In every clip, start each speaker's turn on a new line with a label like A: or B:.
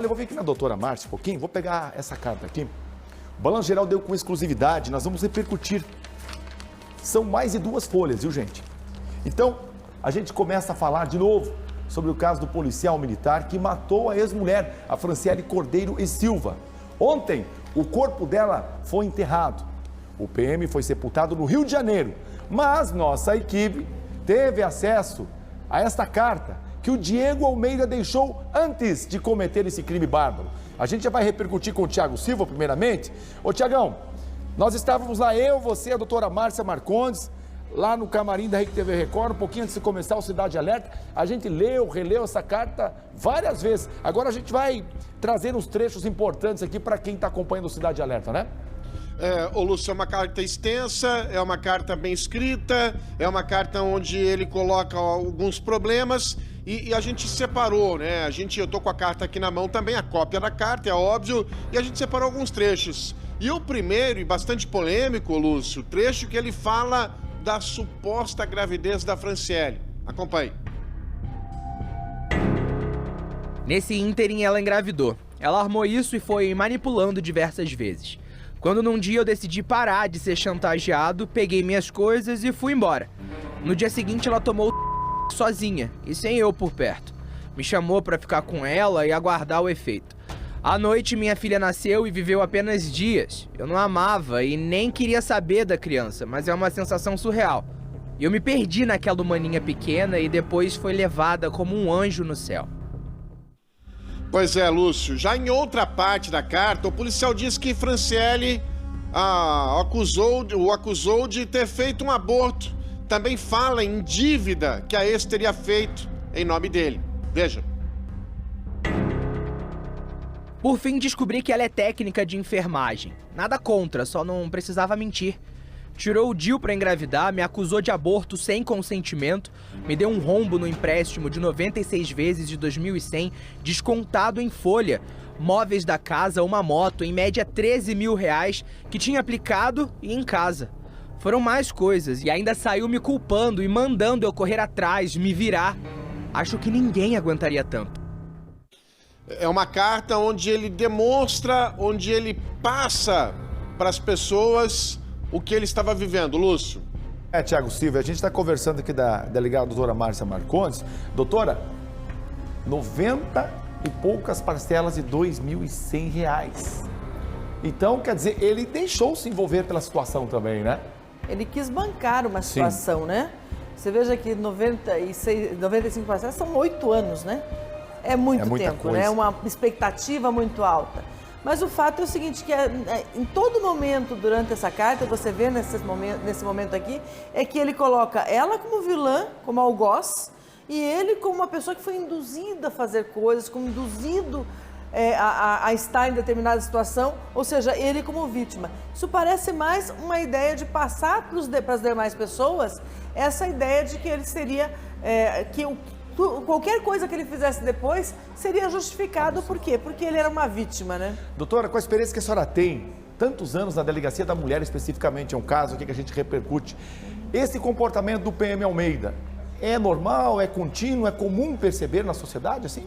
A: Eu vou vir aqui na doutora Márcia um pouquinho, vou pegar essa carta aqui. O Balanço Geral deu com exclusividade, nós vamos repercutir. São mais de 2 folhas, viu, gente? Então, a gente começa a falar de novo sobre o caso do policial militar que matou a ex-mulher, a Franciele Cordeiro e Silva. Ontem, o corpo dela foi enterrado. O PM foi sepultado no Rio de Janeiro, mas nossa equipe teve acesso a esta carta que o Diego Almeida deixou antes de cometer esse crime bárbaro. A gente já vai repercutir com o Thiago Silva, primeiramente. Ô, Thiagão, nós estávamos lá, eu, você, a doutora Márcia Marcondes, lá no camarim da Rede TV Record, um pouquinho antes de começar o Cidade Alerta. A gente releu essa carta várias vezes. Agora a gente vai trazer uns trechos importantes aqui para quem está acompanhando o Cidade Alerta, né?
B: Ô Lúcio, é uma carta extensa, é uma carta bem escrita, é uma carta onde ele coloca alguns problemas e a gente separou, né? Eu tô com a carta aqui na mão também, a cópia da carta, é óbvio, e a gente separou alguns trechos. E o primeiro, e bastante polêmico, Lúcio, trecho que ele fala da suposta gravidez da Franciele. Acompanhe.
C: Nesse ínterim, ela engravidou. Ela armou isso e foi manipulando diversas vezes. Quando num dia eu decidi parar de ser chantageado, peguei minhas coisas e fui embora. No dia seguinte ela tomou o sozinha e sem eu por perto. Me chamou para ficar com ela e aguardar o efeito. À noite minha filha nasceu e viveu apenas dias. Eu não amava e nem queria saber da criança, mas é uma sensação surreal. Eu me perdi naquela humaninha pequena e depois foi levada como um anjo no céu.
B: Pois é, Lúcio. Já em outra parte da carta, o policial diz que Franciele o acusou de ter feito um aborto. Também fala em dívida que a ex teria feito em nome dele. Veja.
C: Por fim, descobri que ela é técnica de enfermagem. Nada contra, só não precisava mentir. Tirou o DIU para engravidar, me acusou de aborto sem consentimento, me deu um rombo no empréstimo de 96 vezes de 2.100, descontado em folha, móveis da casa, uma moto, em média 13 mil reais, que tinha aplicado e em casa. Foram mais coisas e ainda saiu me culpando e mandando eu correr atrás, me virar. Acho que ninguém aguentaria tanto.
B: É uma carta onde ele demonstra, onde ele passa para as pessoas o que ele estava vivendo, Lúcio.
A: Thiago Silva, a gente está conversando aqui da delegada doutora Márcia Marcondes. Doutora, 90 e poucas parcelas de R$2.100. Então, quer dizer, ele deixou se envolver pela situação também, né?
D: Ele quis bancar uma situação, né? Você veja que 95 parcelas são 8 anos, né? É muito tempo, né? É uma expectativa muito alta. Mas o fato é o seguinte, que em todo momento durante essa carta, você vê nesse momento aqui, é que ele coloca ela como vilã, como algoz, e ele como uma pessoa que foi induzida a fazer coisas, como induzido a estar em determinada situação, ou seja, ele como vítima. Isso parece mais uma ideia de passar para as demais pessoas essa ideia de que ele seria, qualquer coisa que ele fizesse depois seria justificado. Por quê? Porque ele era uma vítima, né?
A: Doutora, com a experiência que a senhora tem, tantos anos na Delegacia da Mulher especificamente, é um caso aqui que a gente repercute, esse comportamento do PM Almeida é normal, é contínuo, é comum perceber na sociedade assim?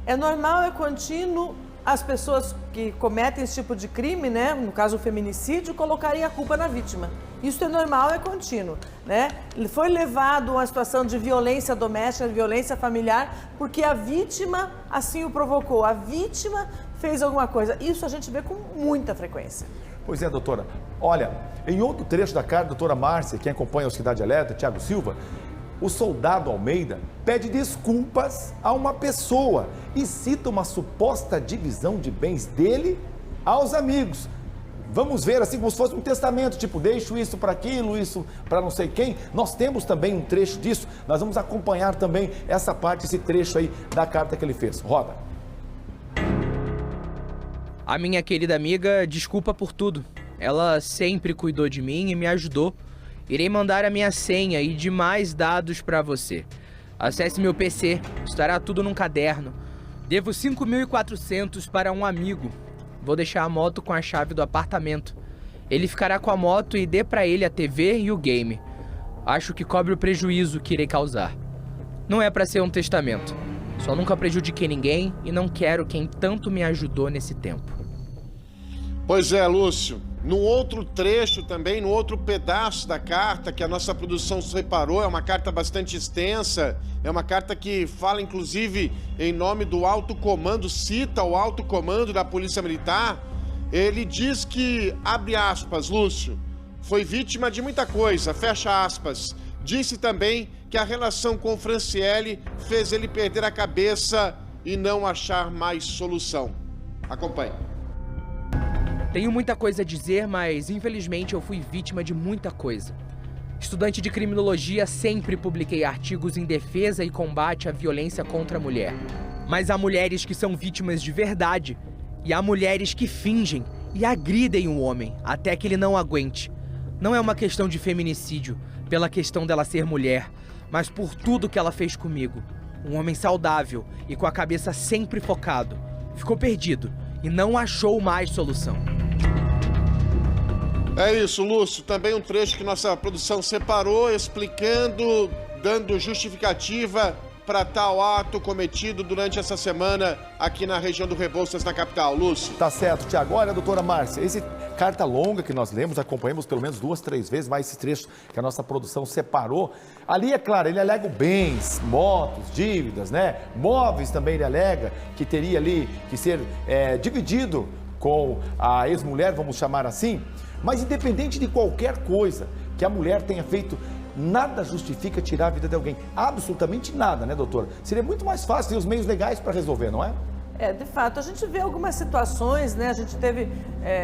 D: É normal, é contínuo. As pessoas que cometem esse tipo de crime, né, no caso o feminicídio, colocarem a culpa na vítima. Isso é normal, é contínuo, né? Ele foi levado a uma situação de violência doméstica, de violência familiar, porque a vítima assim o provocou, a vítima fez alguma coisa. Isso a gente vê com muita frequência.
A: Pois é, doutora. Olha, em outro trecho da carta, doutora Márcia, quem acompanha o Cidade Alerta, Thiago Silva, o soldado Almeida pede desculpas a uma pessoa e cita uma suposta divisão de bens dele aos amigos. Vamos ver assim como se fosse um testamento, tipo, deixo isso para aquilo, isso para não sei quem. Nós temos também um trecho disso, nós vamos acompanhar também essa parte, esse trecho aí da carta que ele fez. Roda.
C: A minha querida amiga, desculpa por tudo. Ela sempre cuidou de mim e me ajudou. Irei mandar a minha senha e demais dados para você. Acesse meu PC, estará tudo num caderno. Devo 5.400 para um amigo. Vou deixar a moto com a chave do apartamento. Ele ficará com a moto e dê para ele a TV e o game. Acho que cobre o prejuízo que irei causar. Não é para ser um testamento. Só nunca prejudiquei ninguém e não quero quem tanto me ajudou nesse tempo.
B: Pois é, Lúcio. No outro trecho também, no outro pedaço da carta que a nossa produção separou, é uma carta bastante extensa, é uma carta que fala inclusive em nome do alto comando, cita o alto comando da Polícia Militar. Ele diz que, abre aspas, Lúcio, foi vítima de muita coisa, fecha aspas. Disse também que a relação com Franciele fez ele perder a cabeça e não achar mais solução. Acompanhe.
C: Tenho muita coisa a dizer, mas infelizmente eu fui vítima de muita coisa. Estudante de criminologia, sempre publiquei artigos em defesa e combate à violência contra a mulher. Mas há mulheres que são vítimas de verdade e há mulheres que fingem e agridem o homem até que ele não aguente. Não é uma questão de feminicídio, pela questão dela ser mulher, mas por tudo que ela fez comigo. Um homem saudável e com a cabeça sempre focado. Ficou perdido e não achou mais solução.
B: É isso, Lúcio. Também um trecho que nossa produção separou, explicando, dando justificativa para tal ato cometido durante essa semana aqui na região do Rebouças, na capital. Lúcio.
A: Tá certo, Tiago. Olha, doutora Márcia, esse carta longa que nós lemos, acompanhamos pelo menos 2, 3 vezes, mais esse trecho que a nossa produção separou. Ali, é claro, ele alega bens, motos, dívidas, né? Móveis também ele alega que teria ali que ser dividido com a ex-mulher, vamos chamar assim. Mas independente de qualquer coisa que a mulher tenha feito, nada justifica tirar a vida de alguém. Absolutamente nada, né, doutora? Seria muito mais fácil ter os meios legais para resolver, não é?
D: De fato, a gente vê algumas situações, né? A gente teve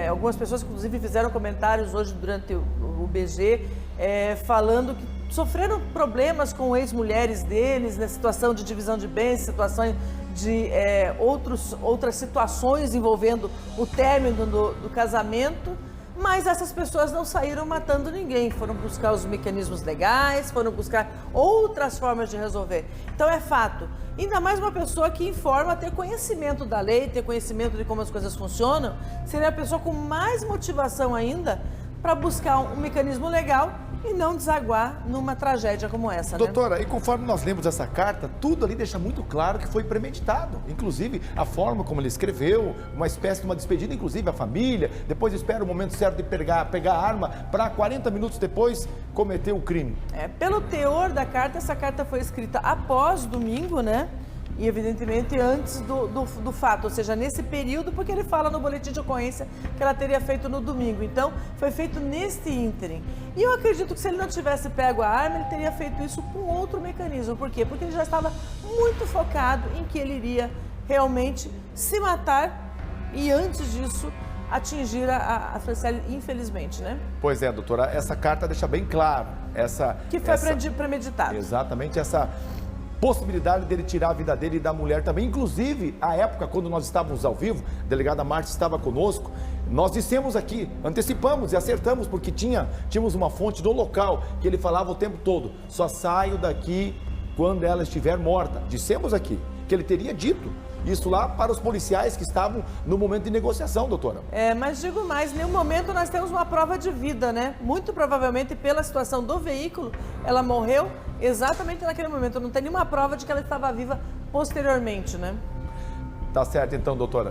D: algumas pessoas que inclusive fizeram comentários hoje durante o BG, falando que sofreram problemas com ex-mulheres deles, na situação de divisão de bens, situações de outras situações envolvendo o término do casamento. Mas essas pessoas não saíram matando ninguém, foram buscar os mecanismos legais, foram buscar outras formas de resolver. Então é fato, ainda mais uma pessoa que informa, ter conhecimento da lei, ter conhecimento de como as coisas funcionam, seria a pessoa com mais motivação ainda para buscar um mecanismo legal e não desaguar numa tragédia como essa, né?
A: Doutora, e conforme nós lemos essa carta, tudo ali deixa muito claro que foi premeditado. Inclusive, a forma como ele escreveu, uma espécie de uma despedida, inclusive a família, depois espera o momento certo de pegar a arma para 40 minutos depois cometer o crime.
D: Pelo teor da carta, essa carta foi escrita após domingo, né? E evidentemente antes do fato, ou seja, nesse período, porque ele fala no boletim de ocorrência que ela teria feito no domingo. Então, foi feito neste ínterim. E eu acredito que se ele não tivesse pego a arma, ele teria feito isso com outro mecanismo. Por quê? Porque ele já estava muito focado em que ele iria realmente se matar e antes disso atingir a Franciele, infelizmente, né?
A: Pois é, doutora, essa carta deixa bem claro
D: que foi premeditado.
A: Exatamente, essa possibilidade dele tirar a vida dele e da mulher também. Inclusive, à época, quando nós estávamos ao vivo, a delegada Márcia estava conosco, nós dissemos aqui, antecipamos e acertamos, porque tínhamos uma fonte do local que ele falava o tempo todo: só saio daqui quando ela estiver morta. Dissemos aqui que ele teria dito isso lá para os policiais que estavam no momento de negociação, doutora.
D: Mas digo mais, em nenhum momento nós temos uma prova de vida, né? Muito provavelmente, pela situação do veículo, ela morreu exatamente naquele momento. Não tem nenhuma prova de que ela estava viva posteriormente, né?
A: Tá certo então, doutora.